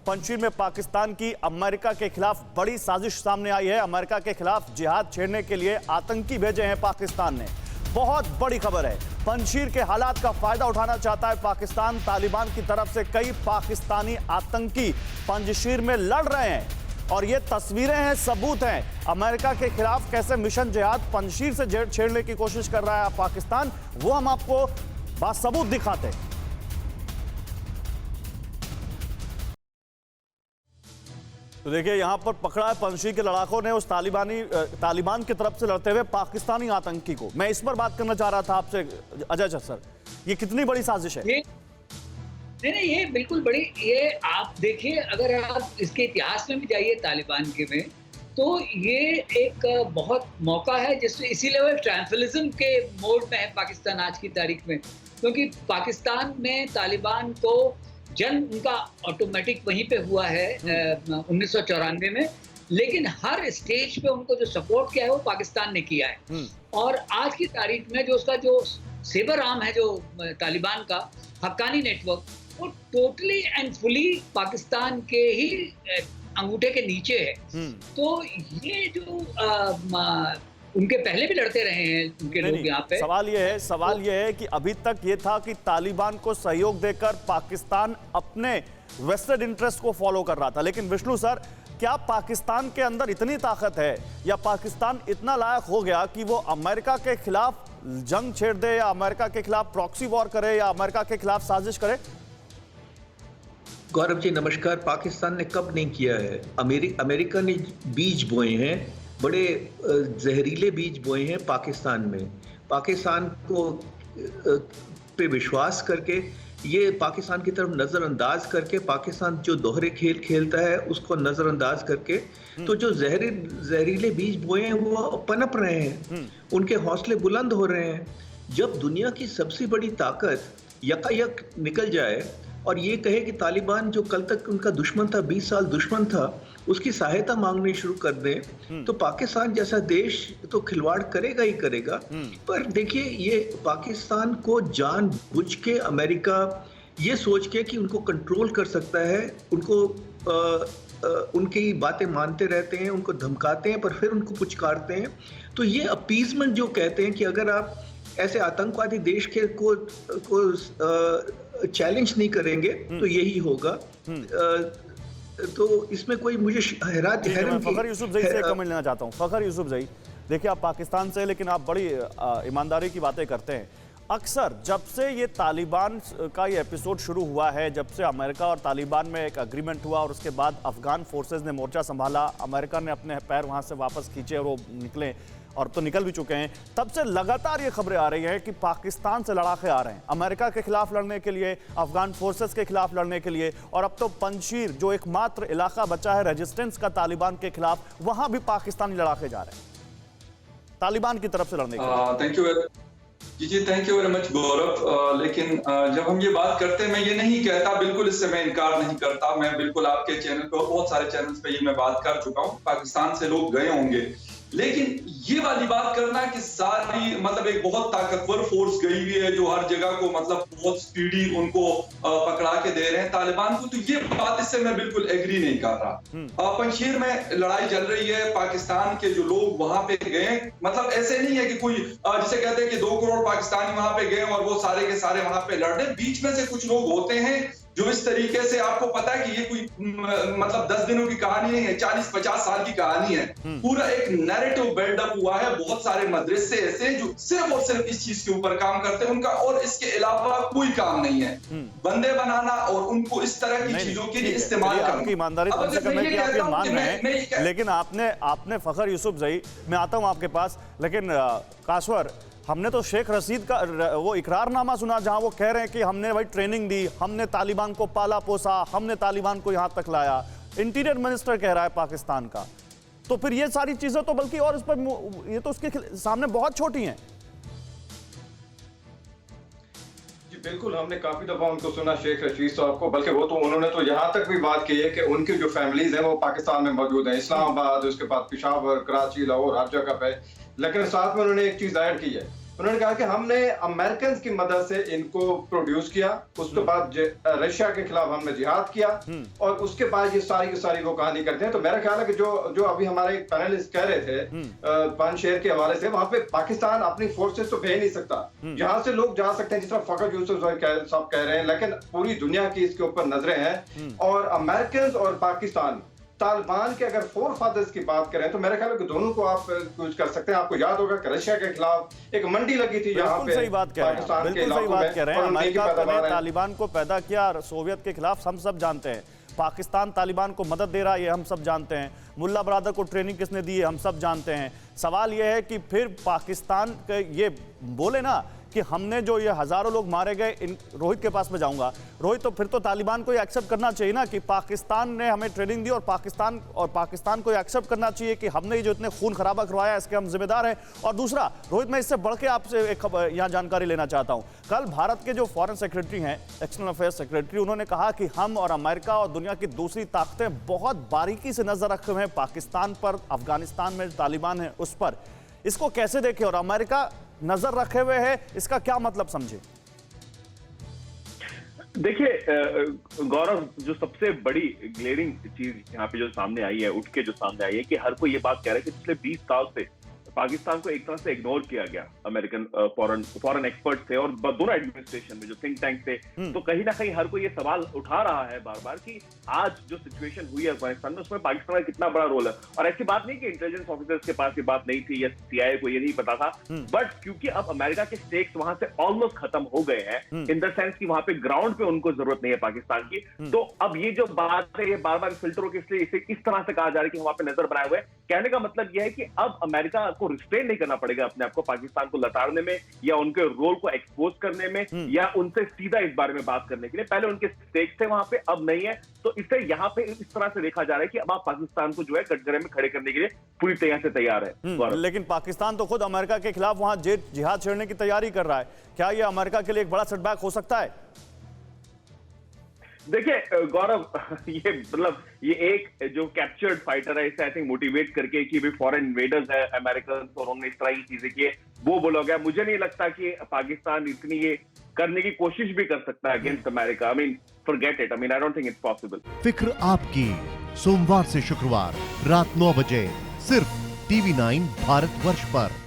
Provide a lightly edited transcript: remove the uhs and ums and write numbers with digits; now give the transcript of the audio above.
पंजशीर में पाकिस्तान की अमेरिका के खिलाफ बड़ी साजिश सामने आई है। अमेरिका के खिलाफ जिहाद छेड़ने के लिए आतंकी भेजे हैं पाकिस्तान ने। बहुत बड़ी खबर है, पंजशीर के हालात का फायदा उठाना चाहता है पाकिस्तान। तालिबान की तरफ से कई पाकिस्तानी आतंकी पंजशीर में लड़ रहे हैं और ये तस्वीरें हैं, सबूत हैं। अमेरिका के खिलाफ कैसे मिशन जिहाद पंजशीर से छेड़ने की कोशिश कर रहा है पाकिस्तान, वो हम आपको बासबूत दिखाते हैं। तो देखिए यहां पर पकड़ा है पंजशीर के लड़ाकों ने उस तालिबान की तरफ से लड़ते हुए पाकिस्तानी आतंकी को। मैं इस पर बात करना चाह रहा था आपसे अजय सर, ये कितनी बड़ी साजिश है? नहीं, ये बिल्कुल बड़ी, ये आप देखिए, अगर आप इसके इतिहास में भी जाइए तालिबान के में, तो ये एक बहुत मौका है जिसमें इसीलिए वो ट्रायम्फलिज्म के मोड में है पाकिस्तान आज की तारीख में, क्योंकि पाकिस्तान में तालिबान को जन्म उनका ऑटोमेटिक वहीं पे हुआ है 1994 में, लेकिन हर स्टेज पे उनको जो सपोर्ट किया है वो पाकिस्तान ने किया है। और आज की तारीख में जो उसका जो सेबर आर्म है जो तालिबान का हक्कानी नेटवर्क, वो टोटली एंड फुली पाकिस्तान के ही अंगूठे के नीचे है। तो ये जो उनके पहले भी लड़ते रहे हैं उनके लोग यहाँ पे। सवाल ये है कि अभी तक ये था कि तालिबान को सहयोग देकर पाकिस्तान अपने वेस्टेड इंटरेस्ट को फॉलो कर रहा था, लेकिन विष्णु सर, क्या पाकिस्तान के अंदर इतनी ताकत है या पाकिस्तान इतना लायक हो गया कि वो अमेरिका के खिलाफ जंग छेड़ दे या अमेरिका के खिलाफ प्रॉक्सी वॉर करे या अमेरिका के खिलाफ साजिश करे? गौरव जी नमस्कार। पाकिस्तान ने कब नहीं किया है? अमेरिका ने बीज बोए हैं, बड़े जहरीले बीज बोए हैं पाकिस्तान में। पाकिस्तान को पे विश्वास करके, ये पाकिस्तान की तरफ नज़रअंदाज करके, पाकिस्तान जो दोहरे खेल खेलता है उसको नज़रअंदाज करके, तो जो जहरीले बीज बोए हैं वो पनप रहे हैं, उनके हौसले बुलंद हो रहे हैं। जब दुनिया की सबसे बड़ी ताकत यकायक निकल जाए और ये कहे कि तालिबान जो कल तक उनका दुश्मन था, 20 साल दुश्मन था, उसकी सहायता मांगनी शुरू कर दें, तो पाकिस्तान जैसा देश तो खिलवाड़ करेगा ही करेगा। पर देखिए, ये पाकिस्तान को जानबूझ के अमेरिका ये सोच के कि उनको कंट्रोल कर सकता है, उनको उनकी बातें मानते रहते हैं, उनको धमकाते हैं, पर फिर उनको पुचकारते हैं। तो ये अपीजमेंट जो कहते हैं कि अगर आप ऐसे आतंकवादी देश के को चैलेंज नहीं करेंगे तो यही होगा। तो इसमें कोई मुझे फखर यूसुफजई से कमेंट लेना चाहता हूँ। फखर यूसुफजई, देखिए आप पाकिस्तान से, लेकिन आप बड़ी ईमानदारी की बातें करते हैं। अक्सर जब से ये तालिबान का ये एपिसोड शुरू हुआ है, जब से अमेरिका और तालिबान में एक एग्रीमेंट हुआ और उसके बाद अफगान फोर्सेस ने मोर्चा संभाला, अमेरिका ने अपने पैर वहाँ से वापस खींचे और वो निकले, और तो निकल भी चुके हैं, तब से लगातार ये खबरें आ रही हैं कि पाकिस्तान से लड़ाके आ रहे हैं अमेरिका के खिलाफ लड़ने के लिए, अफगान फोर्सेस के खिलाफ लड़ने के लिए, और अब तो पंजशीर जो एकमात्र इलाका बचा है रेजिस्टेंस का तालिबान के खिलाफ, वहां भी पाकिस्तानी लड़ाके जा रहे हैं तालिबान की तरफ से लड़ने के लिए। Thank you thank you very much Gaurav. लेकिन जब हम ये बात करते हैं, मैं ये नहीं कहता, बिल्कुल इससे मैं इनकार नहीं करता, मैं बिल्कुल आपके चैनल पे और बहुत सारे चैनल्स पे ये मैं बात कर चुका हूँ, पाकिस्तान से लोग गए होंगे, लेकिन ये वाली बात करना कि सारी मतलब एक बहुत ताकतवर फोर्स गई हुई है जो हर जगह को मतलब बहुत स्पीडी उनको पकड़ा के दे रहे हैं तालिबान को, तो ये बात इससे मैं बिल्कुल एग्री नहीं कर रहा। पंजशीर में लड़ाई चल रही है, पाकिस्तान के जो लोग वहां पे गए, मतलब ऐसे नहीं है कि कोई जिसे कहते हैं कि 2 करोड़ पाकिस्तानी वहां पे गए और वो सारे के सारे वहां पे लड़ रहे, बीच में से कुछ लोग होते हैं जो इस तरीके से, आपको पता है कि ये कोई मतलब 10 दिनों की कहानी नहीं है, 40-50 साल की कहानी है, पूरा एक नैरेटिव बिल्डअप हुआ है, बहुत सारे मदरसे ऐसे जो सिर्फ और सिर्फ इस चीज के ऊपर काम करते हैं, उनका और इसके अलावा कोई काम नहीं है, बंदे बनाना और उनको इस तरह की चीजों के लिए इस्तेमाल करना। आपकी ईमानदारी मान रहे हैं, लेकिन आपने फखर यूसुफजई, मैं आता हूं आपके पास, लेकिन कासवर, हमने तो शेख रशीद का वो इकरारनामा सुना जहां वो कह रहे हैं कि हमने भाई ट्रेनिंग दी, हमने तालिबान को पाला पोसा, हमने तालिबान को यहां तक लाया। इंटीरियर मिनिस्टर कह रहा है पाकिस्तान का। तो फिर ये सारी चीजें तो बल्कि और इस पर ये तो उसके सामने बहुत छोटी हैं। जी बिल्कुल, हमने काफी दफा उनको सुना शेख रशीद साहब को, बल्कि वो तो उन्होंने तो यहाँ तक भी बात की है कि उनकी जो फैमिलीज हैं वो पाकिस्तान में मौजूद हैं, इस्लामाबाद, उसके बाद पेशावर, कराची, लाहौर, हर जगह पे। लेकिन साथ में उन्होंने एक चीज ऐड की है उन्होंने कहा कि हमने अमेरिकन की मदद से इनको प्रोड्यूस किया, उसके बाद रशिया के खिलाफ हमने जिहाद किया और उसके बाद ये सारी की सारी वो कहानी करते हैं। तो मेरा ख्याल है कि जो अभी हमारे एक पैनलिस्ट कह रहे थे पानशेर के हवाले से, वहां पे पाकिस्तान अपनी फोर्सेस तो भेज नहीं सकता, जहां से लोग जा सकते हैं जिस तरह फखर यूसुफ साहब कह रहे हैं, लेकिन पूरी दुनिया की इसके ऊपर नजरें हैं। और अमेरिकन और पाकिस्तान तालिबान के अगर फोर फादर्स की बात करें तो मेरे ख्याल है कि दोनों को आप यूज कर सकते हैं। आपको याद होगा कि रशिया के खिलाफ एक मंडी लगी थी यहाँ पे, सही बात कह रहे हैं, बिल्कुल सही बात कह रहे हैं। अमेरिका ने तालिबान को पैदा किया, सोवियत के खिलाफ हम सब जानते हैं। पाकिस्तान तालिबान को मदद दे रहा है, ये हम सब जानते हैं। मुल्ला बरादर को ट्रेनिंग किसने दी है, हम सब जानते हैं। सवाल यह है कि फिर पाकिस्तान के ये बोले ना कि हमने जो ये हजारों लोग मारे गए, इन रोहित के पास में जाऊंगा। रोहित, तो फिर तो तालिबान को ये एक्सेप्ट करना चाहिए ना कि पाकिस्तान ने हमें ट्रेनिंग दी और पाकिस्तान को ये एक्सेप्ट करना चाहिए कि हमने जो इतने खून खराबा करवाया इसके हम जिम्मेदार हैं। और दूसरा रोहित, मैं इससे बढ़ के आपसे एक यहाँ जानकारी लेना चाहता हूँ। कल भारत के जो फॉरेन सेक्रेटरी हैं, एक्सटर्नल अफेयर्स सेक्रेटरी, उन्होंने कहा कि हम और अमेरिका और दुनिया की दूसरी ताकतें बहुत बारीकी से नजर रखे हुए हैं पाकिस्तान पर, अफगानिस्तान में तालिबान है उस पर। इसको कैसे देखें और अमेरिका नजर रखे हुए है, इसका क्या मतलब समझे? देखिए गौरव, जो सबसे बड़ी ग्लेरिंग चीज यहाँ पे जो सामने आई है, उठ के जो सामने आई है कि हर कोई ये बात कह रहा है कि पिछले 20 साल से पाकिस्तान को एक तरह से इग्नोर किया गया अमेरिकन फॉरेन एक्सपर्ट थे और दोनों एडमिनिस्ट्रेशन में जो थिंक टैंक थे। तो कहीं ना कहीं हर कोई ये सवाल उठा रहा है बार बार कि आज जो सिचुएशन हुई है अफगानिस्तान में, उसमें पाकिस्तान का कितना बड़ा रोल है। और ऐसी बात नहीं कि इंटेलिजेंस ऑफिसर्स के पास ये बात नहीं थी या CIA को ये नहीं पता था, बट क्योंकि अब अमेरिका के स्टेक्स वहां से ऑलमोस्ट खत्म हो गए हैं, इन द सेंस कि वहां पे ग्राउंड पे उनको जरूरत नहीं है पाकिस्तान की। तो अब ये जो बात है, ये बार बार फिल्टर होकर इसलिए इसे इस तरह से कहा जा रहा है कि वहां पे नजर बनाए हुए। कहने का मतलब यह है कि अब अमेरिका को रिस्ट्रेन नहीं करना पड़ेगा अपने आप को पाकिस्तान को लताड़ने में या उनके रोल को एक्सपोज करने में या उनसे सीधा इस बारे में बात करने के लिए। पहले उनके स्टेक्स थे वहां पे, अब नहीं है। तो इसे यहाँ पे इस तरह से देखा जा रहा है कि अब आप पाकिस्तान को जो है कटघरे में खड़े करने के लिए पूरी तरह से तैयार है। लेकिन पाकिस्तान तो खुद अमेरिका के खिलाफ वहां जिहाद छेड़ने की तैयारी कर रहा है। क्या यह अमेरिका के लिए एक बड़ा सेटबैक हो सकता है? देखिए गौरव, ये मतलब ये एक जो कैप्चर्ड फाइटर है, इसे आई थिंक मोटिवेट करके कि भाई फॉरेन इन्वेडर्स है अमेरिकन और उन्होंने इस तरह की चीजें की है, वो बोला गया। मुझे नहीं लगता कि पाकिस्तान इतनी ये करने की कोशिश भी कर सकता है against America. I mean forget it, I mean I don't think it's possible. फिक्र आपकी, सोमवार से शुक्रवार रात 9 बजे सिर्फ TV9 भारतवर्ष पर।